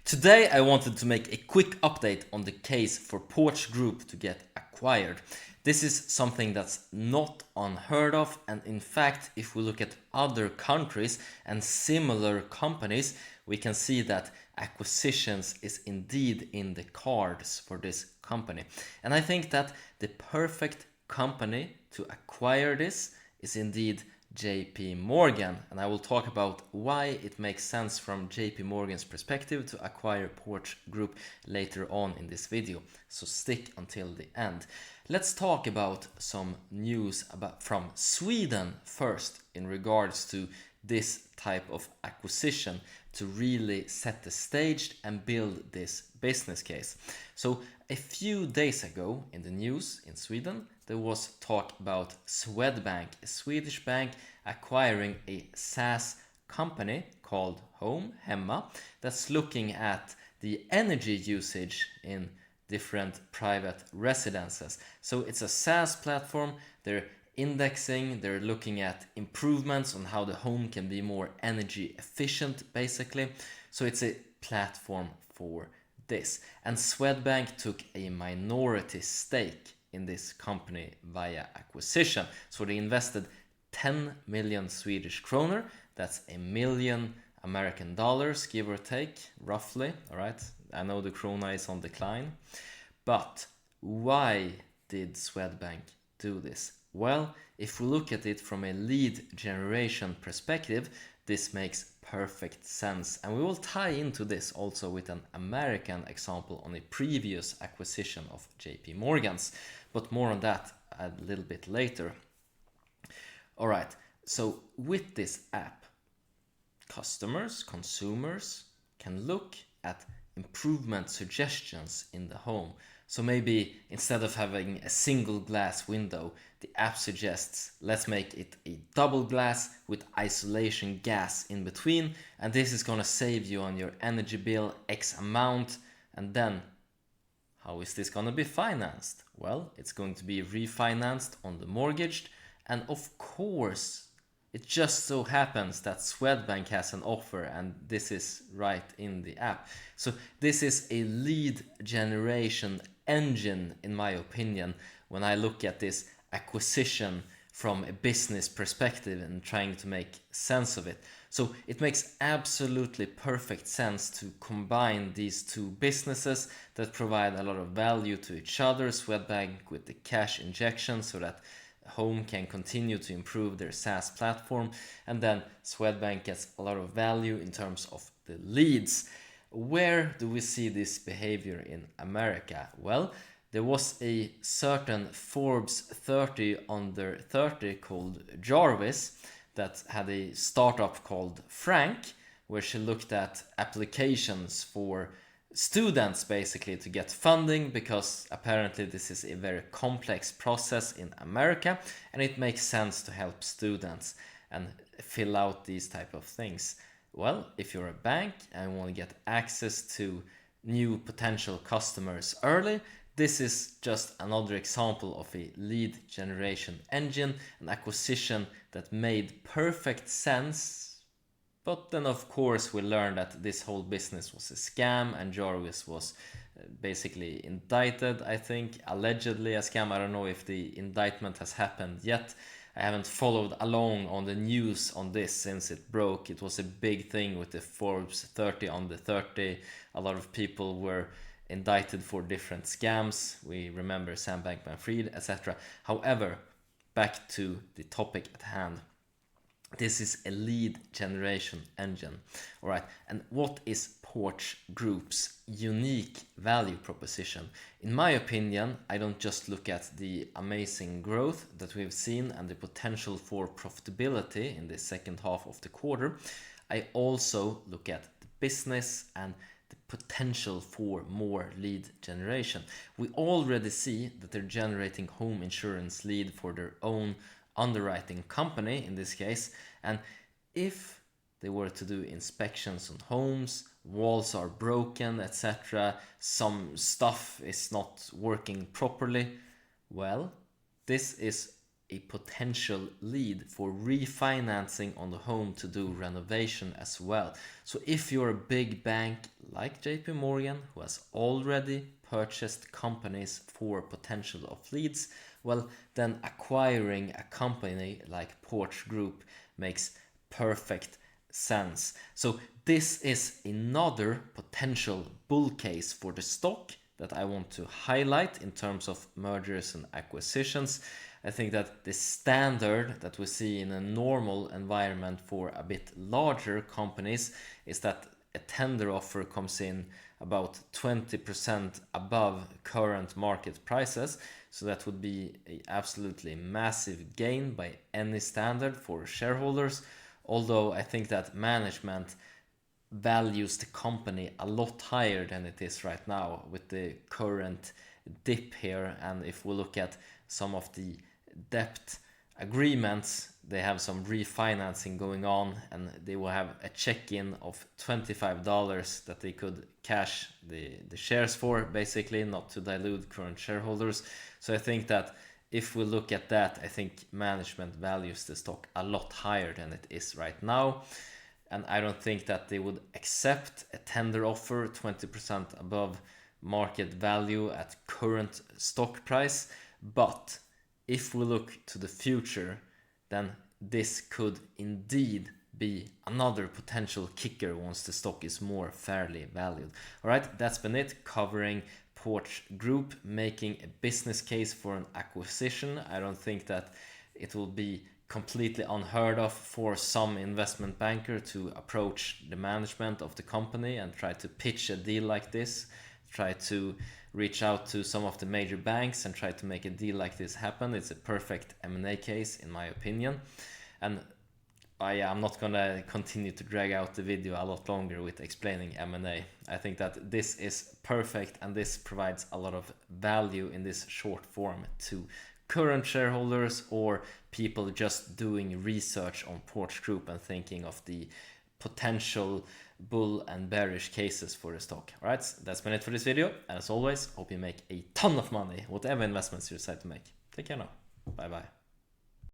Today I wanted to make a quick update on the case for Porch Group to get acquired. This is something that's not unheard of, and in fact if we look at other countries and similar companies, we can see that acquisitions is indeed in the cards for this company. And I think that the perfect company to acquire this is indeed JP Morgan, and I will talk about why it makes sense from JP Morgan's perspective to acquire Porch Group later on in this video, so stick until the end. Let's talk about some news from Sweden first in regards to this type of acquisition to really set the stage and build this business case. So a few days ago in the news in Sweden, there was talk about Swedbank, a Swedish bank, acquiring a SaaS company called Hemma that's looking at the energy usage in different private residences. So it's a SaaS platform. They're indexing, they're looking at improvements on how the home can be more energy efficient basically. So it's a platform for this. And Swedbank took a minority stake in this company via acquisition. So they invested 10 million Swedish kroner. That's $1 million American dollars, give or take, roughly. All right, I know the krona is on decline, but why did Swedbank do this? Well, if we look at it from a lead generation perspective, this makes perfect sense. And we will tie into this also with an American example on a previous acquisition of JP Morgan's, but more on that a little bit later. All right, so with this app, consumers can look at improvement suggestions in the home. So maybe instead of having a single glass window, the app suggests let's make it a double glass with isolation gas in between, and this is gonna save you on your energy bill X amount. And then how is this gonna be financed? Well, it's going to be refinanced on the mortgage, and of course it just so happens that Swedbank has an offer, and this is right in the app. So this is a lead generation engine, in my opinion, when I look at this acquisition from a business perspective and trying to make sense of it. So it makes absolutely perfect sense to combine these two businesses that provide a lot of value to each other. Swedbank with the cash injection so that Home can continue to improve their SaaS platform, and then Swedbank gets a lot of value in terms of the leads. Where do we see this behavior in America? Well, there was a certain Forbes 30 under 30 called Jarvis that had a startup called Frank, where she looked at applications for students basically to get funding, because apparently this is a very complex process in America and it makes sense to help students and fill out these type of things. Well, if you're a bank and want to get access to new potential customers early, this is just another example of a lead generation engine, an acquisition that made perfect sense. But then of course we learned that this whole business was a scam, and Jarvis was basically indicted, I think, allegedly a scam. I don't know if the indictment has happened yet. I haven't followed along on the news on this since it broke. It was a big thing with the Forbes 30 on the 30. A lot of people were indicted for different scams. We remember Sam Bankman-Fried, etc. However, back to the topic at hand. This is a lead generation engine. All right, and what is Porch Group's unique value proposition? In my opinion, I don't just look at the amazing growth that we've seen and the potential for profitability in the second half of the quarter. I also look at the business and the potential for more lead generation. We already see that they're generating home insurance lead for their own underwriting company in this case, and if they were to do inspections on homes, walls are broken, etc., some stuff is not working properly, well, this is a potential lead for refinancing on the home to do renovation as well. So if you're a big bank like JP Morgan, who has already purchased companies for potential of leads, well, then acquiring a company like Porch Group makes perfect sense. So this is another potential bull case for the stock that I want to highlight in terms of mergers and acquisitions. I think that the standard that we see in a normal environment for a bit larger companies is that a tender offer comes in about 20% above current market prices. So that would be an absolutely massive gain by any standard for shareholders. Although I think that management values the company a lot higher than it is right now with the current dip here. And if we look at some of the debt agreements, they have some refinancing going on, and they will have a check-in of $25 that they could cash the shares for, basically, not to dilute current shareholders. So I think that if we look at that, I think management values the stock a lot higher than it is right now. And I don't think that they would accept a tender offer 20% above market value at current stock price. But if we look to the future, then this could indeed be another potential kicker once the stock is more fairly valued. All right, that's been it, covering Porch Group making a business case for an acquisition. I don't think that it will be completely unheard of for some investment banker to approach the management of the company and try to pitch a deal like this, try to reach out to some of the major banks and try to make a deal like this happen. It's a perfect M&A case in my opinion. And I'm not gonna continue to drag out the video a lot longer with explaining M&A. I think that this is perfect, and this provides a lot of value in this short form to current shareholders or people just doing research on Porch Group and thinking of the potential bull and bearish cases for the stock. Alright, that's been it for this video, and as always, hope you make a ton of money whatever investments you decide to make. Take care now. Bye bye.